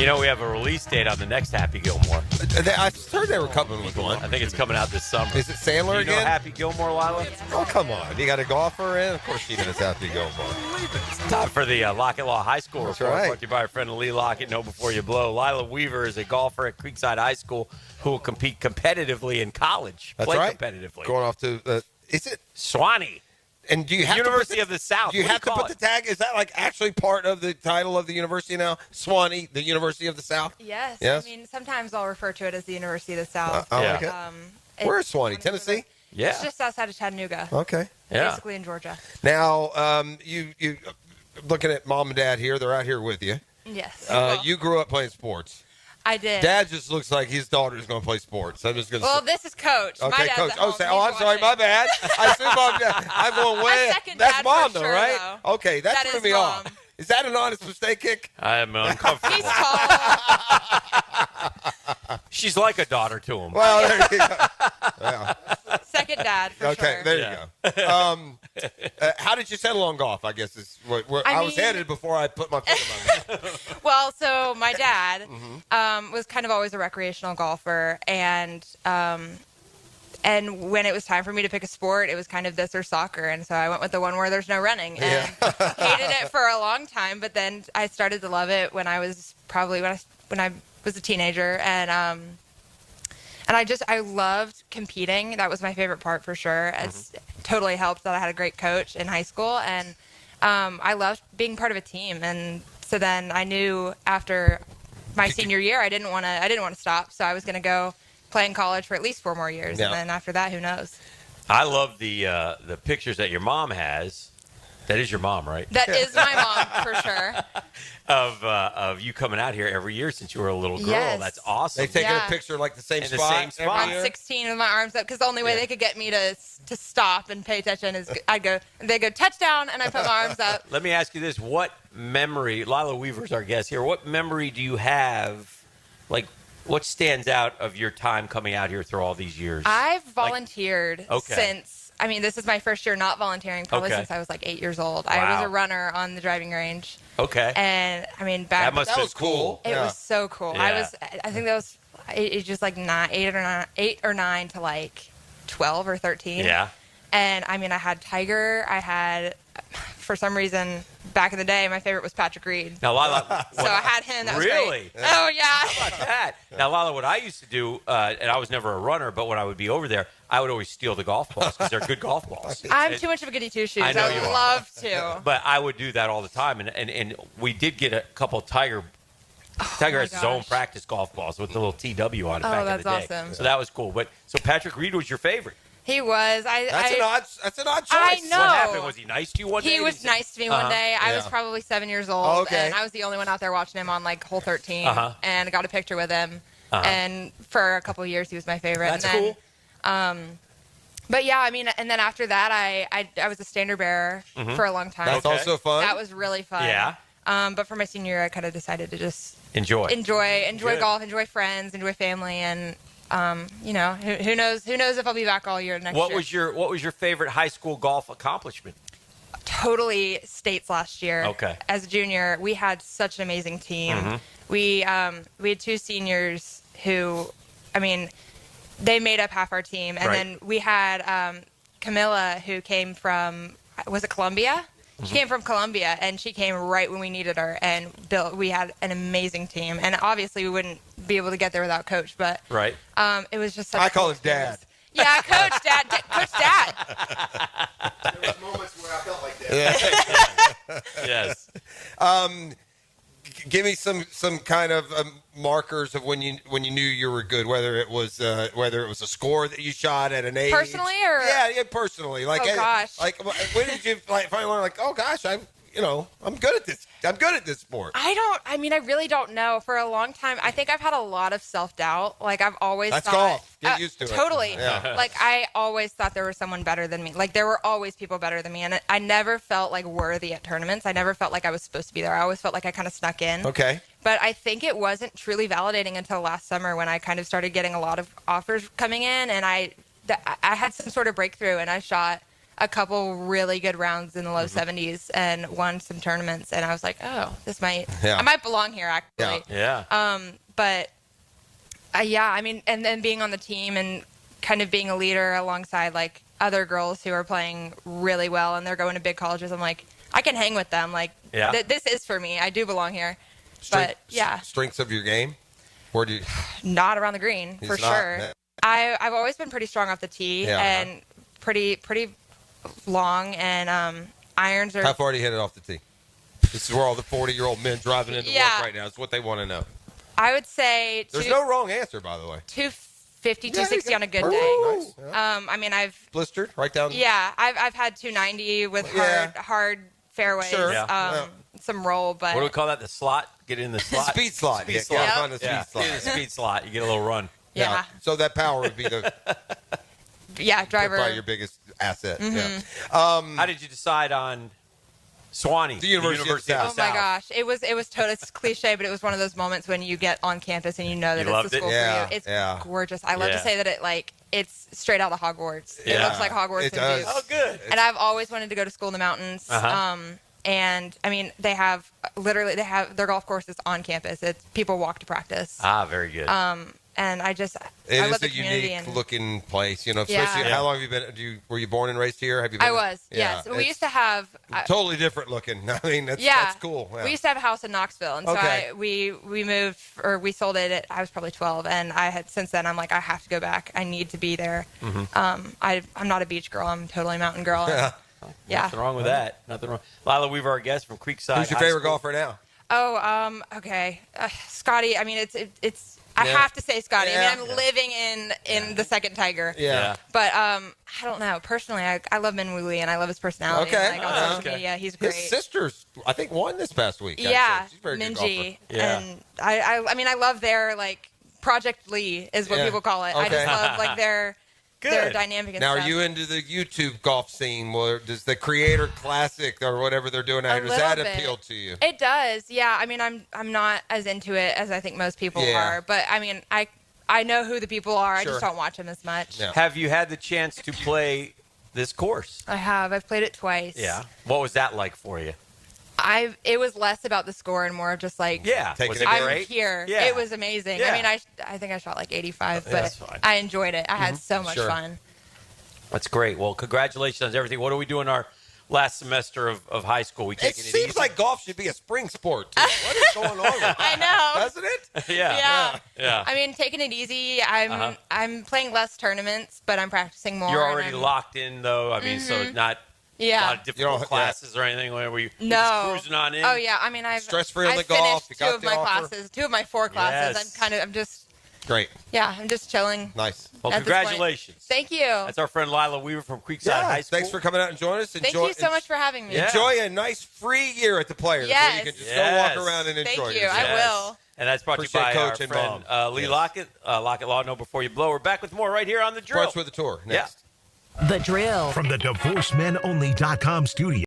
You know, we have a release date on the next Happy Gilmore. I heard they were coming with one. I think it's coming out this summer. Is it Sandler you know again? Happy Gilmore, Lila? Oh, come on. You got a golfer in? Of course she does Happy Gilmore. Time for the Lockett Law High School That's report. right. Brought to you by our friend Lee Lockett. Know before you blow. Lila Weaver is a golfer at Creekside High School who will compete competitively in college. That's Play right. competitively. Going off to, is it? Sewanee. And do you have University to of the South. Do you What have to put the tag? Is that like actually part of the title of the university now? Sewanee, the University of the South? Yes. Yes? I mean, sometimes I'll refer to it as the University of the South. I Yeah. like it. Where's Sewanee, Tennessee? Yeah. It's just outside of Chattanooga, Okay. Yeah. basically in Georgia. Now, you looking at mom and dad here. They're out here with you. Yes. You grew up playing sports. I did. Dad just looks like his daughter's going to play sports. I'm just going to Well, this is Coach. My Okay, dad's Coach. at home. I'm He's sorry. My watching. bad. I assume I'm going way. I'm second That's dad mom, for though, sure, right? though. Okay, that That threw is me Mom. off. Is that an honest mistake, Kick? I am uncomfortable. He's tall. She's like a daughter to him. Well, there you go. Yeah. Second dad, for Okay, sure. there Yeah. you go. How did you settle on golf? I guess is where I was mean- headed before I put my foot in my mouth. Well, so my dad Mm-hmm. was kind of always a recreational golfer, and when it was time for me to pick a sport, it was kind of this or soccer, and so I went with the one where there's no running, and hated it for a long time. But then I started to love it when I was probably when I was a teenager, and I loved competing. That was my favorite part for sure. It's totally helped that I had a great coach in high school, and I loved being part of a team. And so then I knew after my senior year, I didn't want to stop. So I was going to go play in college for at least 4 more years, Yeah. and then after that, who knows? I love the pictures that your mom has. That is your mom, right? That is my mom for sure. Of you coming out here every year since you were a little girl. Yes. That's awesome. They taking Yeah. a picture like the same In the spot. same spot. every I'm year? 16 with my arms up because the only way Yeah. they could get me to stop and pay attention is they go touchdown, and I put my arms up. Let me ask you this: what memory? Lila Weaver's our guest here. What memory do you have? Like, what stands out of your time coming out here through all these years? I've volunteered Okay. since. I mean, this is my first year not volunteering, probably Okay. since I was like 8 years old. I Wow. was a runner on the driving range, Okay. and I mean, That must That have was been cool. it Yeah. was so cool. Yeah. I think that was it's just like 8 or 9 to like 12 or 13. Yeah. And I mean, I had Tiger. I had, for some reason, back in the day, my favorite was Patrick Reed. Now, Lila. So I had him. That was Really? great. Oh yeah. that. Now, Lila, what I used to do, and I was never a runner, but when I would be over there, I would always steal the golf balls because they're good golf balls. I'm And- too much of a goody two shoes. I know you would are. love to. But I would do that all the time, and we did get a couple of Tiger my has his own gosh. practice golf balls with the little TW on it Oh, back in that's the day. awesome. So that was cool. But so Patrick Reed was your favorite. He was. That's an odd choice. I know. What happened? Was he nice to you one day? He was Did nice to me one day. I was Yeah. probably 7 years old, Oh, okay. and I was the only one out there watching him on like hole 13, Uh-huh. and I got a picture with him. Uh-huh. And for a couple of years, he was my favorite. That's and then, cool. But yeah, I mean, and then after that, I was a standard bearer for a long time. That's Okay. also fun. That was really fun. Yeah. But for my senior year, I kind of decided to just Enjoy. enjoy Good. golf, enjoy friends, enjoy family, and you know, who knows if I'll be back all year next year. What was your favorite high school golf accomplishment? Totally states last year. Okay. As a junior, we had such an amazing team. We had 2 seniors who, I mean, they made up half our team, and Right. then we had Camilla, who came from, was it Columbia? She came from Columbia, and she came right when we needed her. And we had an amazing team, and obviously we wouldn't be able to get there without Coach. But Right. it was just such. I a call cool him Dad. experience. Yeah, Coach Dad. Coach Dad. There was moments where I felt like that. Yes. Give me some kind of markers of when you knew you were good. Whether it was a score that you shot at an age. Personally, or- yeah, personally. Like, Oh, gosh. Like, when did you finally learn? Like, oh gosh, I'm good at this. I'm good at this sport. I really don't know. For a long time, I think I've had a lot of self-doubt. Like, I've always That's thought. golf. Get used to it. Totally. Yeah. Like, I always thought there was someone better than me. Like, there were always people better than me. And I never felt, like, worthy at tournaments. I never felt like I was supposed to be there. I always felt like I kind of snuck in. Okay. But I think it wasn't truly validating until last summer when I kind of started getting a lot of offers coming in. And I had some sort of breakthrough, and I shot a couple really good rounds in the low 70s and won some tournaments. And I was like, oh, I might belong here actually. Yeah. But yeah, I mean, and then being on the team and kind of being a leader alongside like other girls who are playing really well and they're going to big colleges. I'm like, I can hang with them. Like, this is for me. I do belong here. But yeah, strengths of your game. Where do you? Not around the green for sure. Yeah. I've always been pretty strong off the tee and pretty long and irons are. How far do you hit it off the tee? This is where all the 40-year-old men driving into work right now. It's what they want to know. I would say there's no wrong answer, by the way. 250, 260 on a good day. Nice. Yeah. I mean, I've blistered right down. Yeah, I've had 290 with hard fairways. Sure. Some roll, but what do we call that? The slot? Get in the slot. Speed slot. Speed slot. Yeah, on the speed slot. Get in the speed slot. You get a little run. Yeah. So that power would be the driver. Probably your biggest asset. Mm-hmm. Yeah. How did you decide on Sewanee? The University of the South. Oh my gosh, it was totally cliche, but it was one of those moments when you get on campus and you know that it's the school for you. It's gorgeous. I love to say that it's straight out of Hogwarts. It looks like Hogwarts. It does. Oh, good. And I've always wanted to go to school in the mountains. And I mean, they have their golf courses on campus. People walk to practice. Ah, very good. And I love the a community unique looking place, you know. Especially, how long have you been? Were you born and raised here? Have you been? I was. Yes. We used to have totally different looking. I mean, that's cool. Yeah. We used to have a house in Knoxville, and so we moved or we sold it. I was probably 12, and I had since then. I'm like, I have to go back. I need to be there. I'm not a beach girl. I'm totally a mountain girl. Yeah. Nothing wrong with that. Nothing wrong. Lila Weaver, our guest from Creekside. Who's your favorite golfer now? Oh, okay. Scotty. I mean, it's. I have to say Scotty. I mean, I'm living in the second Tiger. Yeah. But I don't know. Personally, I love Min Woo Lee, and I love his personality. Okay. Like, on social media, he's great. His sister's, I think, won this past week. Yeah. She's a very good Minji. golfer. Yeah. And I mean, I love their Project Lee is what people call it. I just love their dynamic and now, stuff. are you into the YouTube golf scene? Where does the Creator Classic or whatever they're doing out here, does that appeal to you? It does, yeah. I mean, I'm not as into it as I think most people are, but I mean, I know who the people are. I just don't watch them as much. Yeah. Have you had the chance to play this course? I have. I've played it twice. Yeah. What was that like for you? It was less about the score and more of just Taking was it I'm great? here. Yeah. It was amazing. Yeah. I mean, I think I shot 85, but that's fine. I enjoyed it. I had so much fun. That's great. Well, congratulations on everything. What are we doing our last semester of high school? We It taking it seems easy? like golf should be a spring sport, too. What is going on with that? I know. Doesn't it? Yeah. I mean, taking it easy. I'm playing less tournaments, but I'm practicing more. You're already locked in, though. I mean, so it's not a lot of difficult classes or anything where you're just cruising on in. Oh yeah. I mean, I've stress-free on the finished golf. You two got of the my offer. classes, 2 of my 4 classes. Yes. I'm just. Great. Yeah, I'm just chilling. Nice. Well, at this point. congratulations. Thank you. That's our friend Lila Weaver from Creekside High School. Thanks for coming out and joining us. Thank you so much for having me. Yeah. Enjoy a nice free year at the Players. Yes. Where you can just go walk around and enjoy Thank you. yourself. I will. And that's brought Appreciate to you by Coach our and friend Mom. Lee Lockett. Lockett Law, Know Before You Blow. We're back with more right here on The Drill. Brunch with the Tour next. The Drill. From the DivorceMenOnly.com studio.